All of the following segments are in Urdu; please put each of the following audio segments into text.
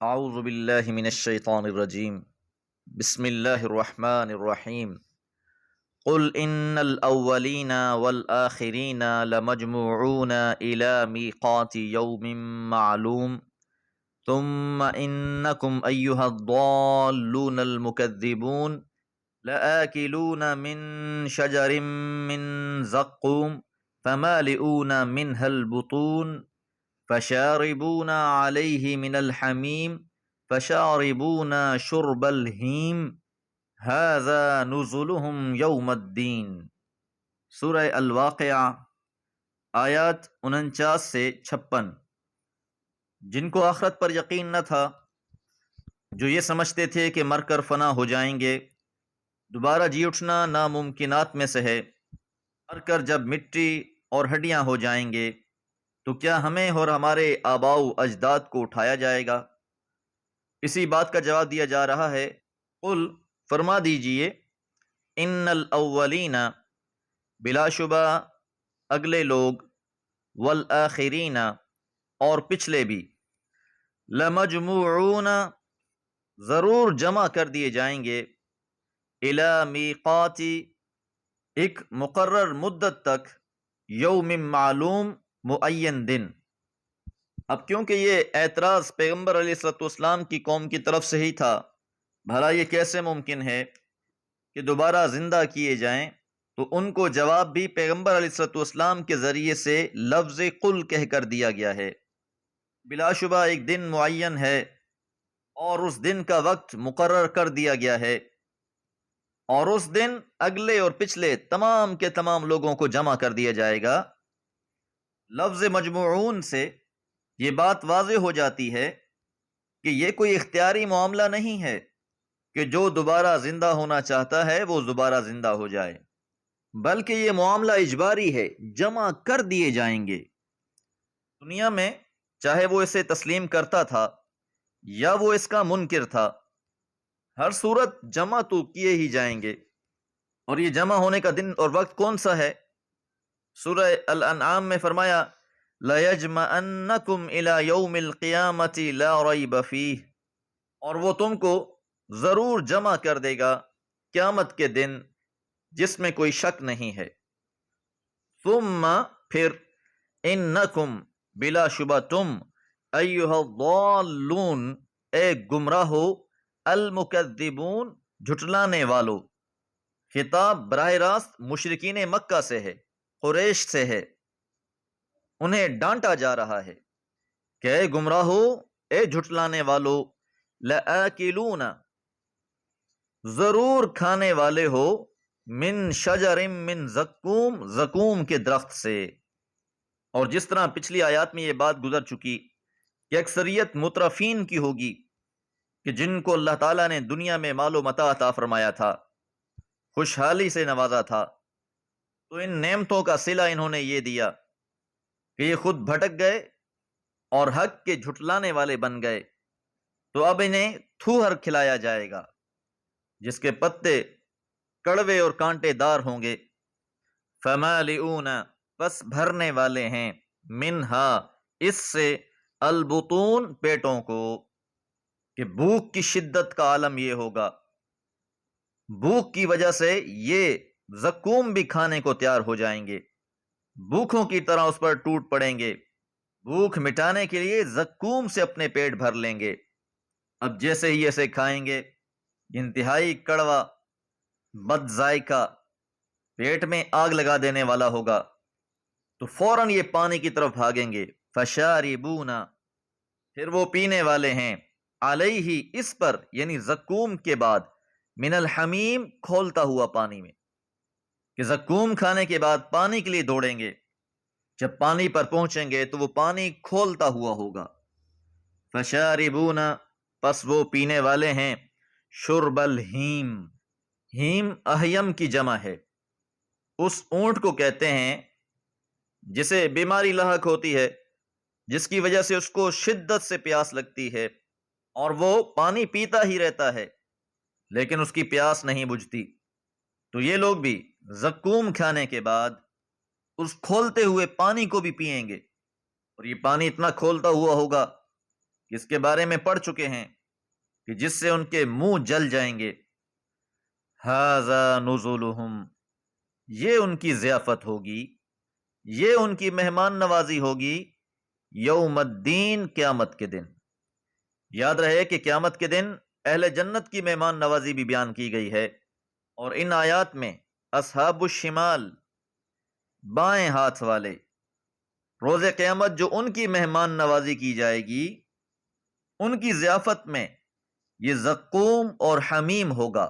اعوذ باللہ من الشیطان الرجیم بسم اللہ الرحمن الرحیم قل ان الاولین والآخرین لمجموعون الى میقات یوم معلوم ثم انکم ایہا الضالون المکذبون لآکلون من شجر من زقوم فمالئون منها البطون فشاربون علیہ من الحمیم فشاربون شرب الہیم ھذا نزلہم یوم الدین۔ سورہ الواقعہ آیات 49 سے 56۔ جن کو آخرت پر یقین نہ تھا، جو یہ سمجھتے تھے کہ مر کر فنا ہو جائیں گے، دوبارہ جی اٹھنا ناممکنات میں سے ہے، مر کر جب مٹی اور ہڈیاں ہو جائیں گے تو کیا ہمیں اور ہمارے آباء و اجداد کو اٹھایا جائے گا؟ اسی بات کا جواب دیا جا رہا ہے، قل فرما دیجئے، ان الاولین بلا شبہ اگلے لوگ، والآخرین اور پچھلے بھی، لمجموعون ضرور جمع کر دیے جائیں گے، الی میقات ایک مقرر مدت تک، یوم معلوم معین دن۔ اب کیونکہ یہ اعتراض پیغمبر علیہ الصلوۃ والسلام کی قوم کی طرف سے ہی تھا، بھلا یہ کیسے ممکن ہے کہ دوبارہ زندہ کیے جائیں، تو ان کو جواب بھی پیغمبر علیہ الصلوۃ والسلام کے ذریعے سے لفظ قل کہہ کر دیا گیا ہے۔ بلا شبہ ایک دن معین ہے اور اس دن کا وقت مقرر کر دیا گیا ہے، اور اس دن اگلے اور پچھلے تمام کے تمام لوگوں کو جمع کر دیا جائے گا۔ لفظ مجموعون سے یہ بات واضح ہو جاتی ہے کہ یہ کوئی اختیاری معاملہ نہیں ہے کہ جو دوبارہ زندہ ہونا چاہتا ہے وہ دوبارہ زندہ ہو جائے، بلکہ یہ معاملہ اجباری ہے، جمع کر دیے جائیں گے۔ دنیا میں چاہے وہ اسے تسلیم کرتا تھا یا وہ اس کا منکر تھا، ہر صورت جمع تو کیے ہی جائیں گے۔ اور یہ جمع ہونے کا دن اور وقت کون سا ہے؟ سورہ الانعام میں فرمایا، لَيَجْمَعَنَّكُمْ إِلَى يَوْمِ الْقِيَامَةِ لَا رَيْبَ فِيهِ، اور وہ تم کو ضرور جمع کر دے گا قیامت کے دن جس میں کوئی شک نہیں ہے۔ ثم پھر، انکم بلا شبہ تم، ایھا الضالون اے گمراہو، المکذبون جھٹلانے والو۔ خطاب براہ راست مشرکین مکہ سے ہے، قریش سے ہے، انہیں ڈانٹا جا رہا ہے کہ اے گمراہو، اے جھٹلانے والو، لآکلون ضرور کھانے والے ہو، من شجر من زقوم زقوم کے درخت سے۔ اور جس طرح پچھلی آیات میں یہ بات گزر چکی کہ اکثریت مترفین کی ہوگی کہ جن کو اللہ تعالیٰ نے دنیا میں مال و متاع عطا فرمایا تھا، خوشحالی سے نوازا تھا، تو ان نعمتوں کا صلہ انہوں نے یہ دیا کہ یہ خود بھٹک گئے اور حق کے جھٹلانے والے بن گئے، تو اب انہیں تھوہر کھلایا جائے گا جس کے پتے کڑوے اور کانٹے دار ہوں گے۔ فمالئون پس بھرنے والے ہیں، منہا اس سے، البطون پیٹوں کو، کہ بھوک کی شدت کا عالم یہ ہوگا، بھوک کی وجہ سے یہ زقوم بھی کھانے کو تیار ہو جائیں گے، بھوکھوں کی طرح اس پر ٹوٹ پڑیں گے، بھوک مٹانے کے لیے زقوم سے اپنے پیٹ بھر لیں گے۔ اب جیسے ہی اسے کھائیں گے، انتہائی کڑوا، بد ذائقہ، پیٹ میں آگ لگا دینے والا ہوگا، تو فوراً یہ پانی کی طرف بھاگیں گے۔ فشاربون پھر وہ پینے والے ہیں، علیہ اس پر، یعنی زقوم کے بعد، من الحمیم کھولتا ہوا پانی میں، کہ زقوم کھانے کے بعد پانی کے لیے دوڑیں گے، جب پانی پر پہنچیں گے تو وہ پانی کھولتا ہوا ہوگا۔ فشاربون پس وہ پینے والے ہیں، شرب الہیم، ہیم اہیم کی جمع ہے، اس اونٹ کو کہتے ہیں جسے بیماری لاحق ہوتی ہے، جس کی وجہ سے اس کو شدت سے پیاس لگتی ہے اور وہ پانی پیتا ہی رہتا ہے لیکن اس کی پیاس نہیں بجھتی، تو یہ لوگ بھی زقوم کھانے کے بعد اس کھولتے ہوئے پانی کو بھی پئیں گے، اور یہ پانی اتنا کھولتا ہوا ہوگا اس کے بارے میں پڑھ چکے ہیں کہ جس سے ان کے منہ جل جائیں گے. ھذا نزلہم، یہ ان کی ضیافت ہوگی، یہ ان کی مہمان نوازی ہوگی، یوم الدین، قیامت کے دن. یاد رہے کہ قیامت کے دن اہل جنت کی مہمان نوازی بھی بیان کی گئی ہے، اور ان آیات میں اصحاب الشمال، بائیں ہاتھ والے، روز قیامت جو ان کی مہمان نوازی کی جائے گی، ان کی ضیافت میں یہ زقوم اور حمیم ہوگا،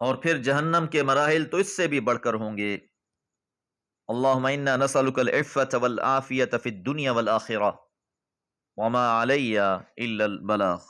اور پھر جہنم کے مراحل تو اس سے بھی بڑھ کر ہوں گے. اللہم انا نسألک العفة والعافیة فی الدنیا والآخرہ وما علی الا البلاغ.